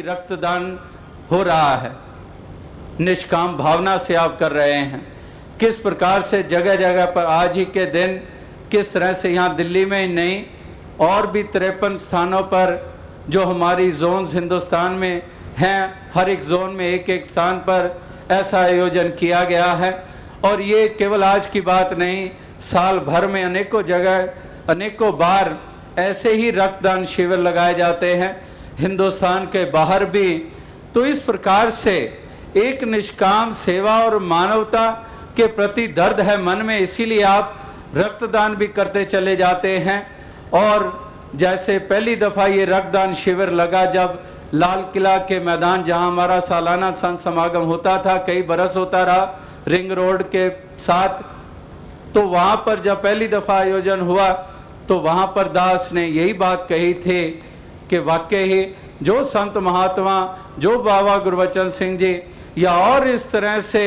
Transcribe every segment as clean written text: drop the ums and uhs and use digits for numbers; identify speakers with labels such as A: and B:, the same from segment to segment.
A: रक्तदान हो रहा है, निष्काम भावना से आप कर रहे हैं। किस प्रकार से जगह जगह पर आज ही के दिन किस तरह से यहाँ दिल्ली में ही नहीं और भी 53 स्थानों पर जो हमारी जोन्स हिंदुस्तान में हैं, हर एक जोन में एक एक स्थान पर ऐसा आयोजन किया गया है। और ये केवल आज की बात नहीं, साल भर में अनेकों जगह अनेकों बार ऐसे ही रक्तदान शिविर लगाए जाते हैं, हिंदुस्तान के बाहर भी। तो इस प्रकार से एक निष्काम सेवा और मानवता के प्रति दर्द है मन में, इसीलिए आप रक्तदान भी करते चले जाते हैं। और जैसे पहली दफ़ा ये रक्तदान शिविर लगा जब लाल किला के मैदान जहां हमारा सालाना संत समागम होता था, कई बरस होता रहा रिंग रोड के साथ, तो वहां पर जब पहली दफ़ा आयोजन हुआ तो वहां पर दास ने यही बात कही थी कि वाकई ही जो संत महात्मा, जो बाबा गुरबचन सिंह जी या और इस तरह से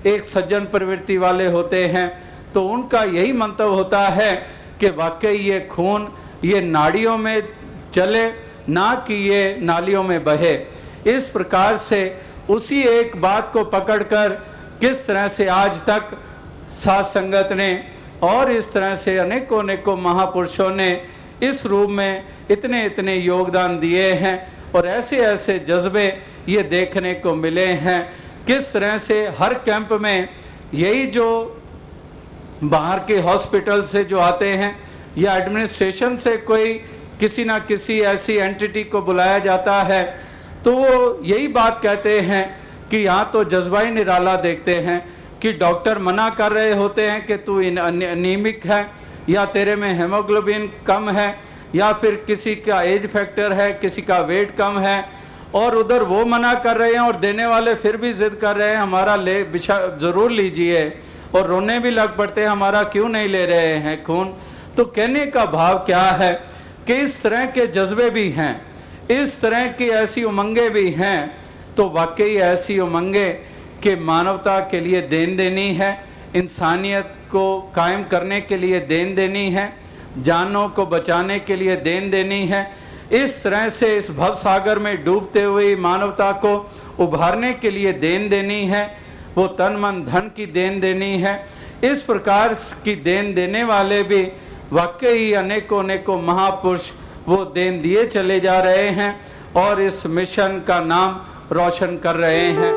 A: एक सज्जन प्रवृत्ति वाले होते हैं, तो उनका यही मंतव्य होता है कि वाकई ये खून ये नाड़ियों में चले, ना कि ये नालियों में बहे। इस प्रकार से उसी एक बात को पकड़कर किस तरह से आज तक साध संगत ने और इस तरह से अनेकों अनेकों महापुरुषों ने इस रूप में इतने इतने योगदान दिए हैं और ऐसे ऐसे जज्बे ये देखने को मिले हैं। किस तरह से हर कैंप में यही जो बाहर के हॉस्पिटल से जो आते हैं या एडमिनिस्ट्रेशन से कोई किसी ना किसी ऐसी एंटिटी को बुलाया जाता है, तो वो यही बात कहते हैं कि यहाँ तो जज्बा ही निराला देखते हैं कि डॉक्टर मना कर रहे होते हैं कि तू अनीमिक है या तेरे में हेमोग्लोबिन कम है या फिर किसी का एज फैक्टर है, किसी का वेट कम है, और उधर वो मना कर रहे हैं और देने वाले फिर भी जिद कर रहे हैं हमारा ले बिछा ज़रूर लीजिए, और रोने भी लग पड़ते हैं हमारा क्यों नहीं ले रहे हैं खून। तो कहने का भाव क्या है कि इस तरह के जज्बे भी हैं, इस तरह की ऐसी उमंगें भी हैं, तो वाकई ऐसी उमंगें कि मानवता के लिए देन देनी है, इंसानियत को कायम करने के लिए देन देनी है, जानों को बचाने के लिए देन देनी है। इस तरह से इस भव सागर में डूबते हुए मानवता को उभारने के लिए देन देनी है, वो तन मन धन की देन देनी है। इस प्रकार की देन देने वाले भी वाकई अनेकों अनेकों महापुरुष वो देन दिए चले जा रहे हैं और इस मिशन का नाम रोशन कर रहे हैं।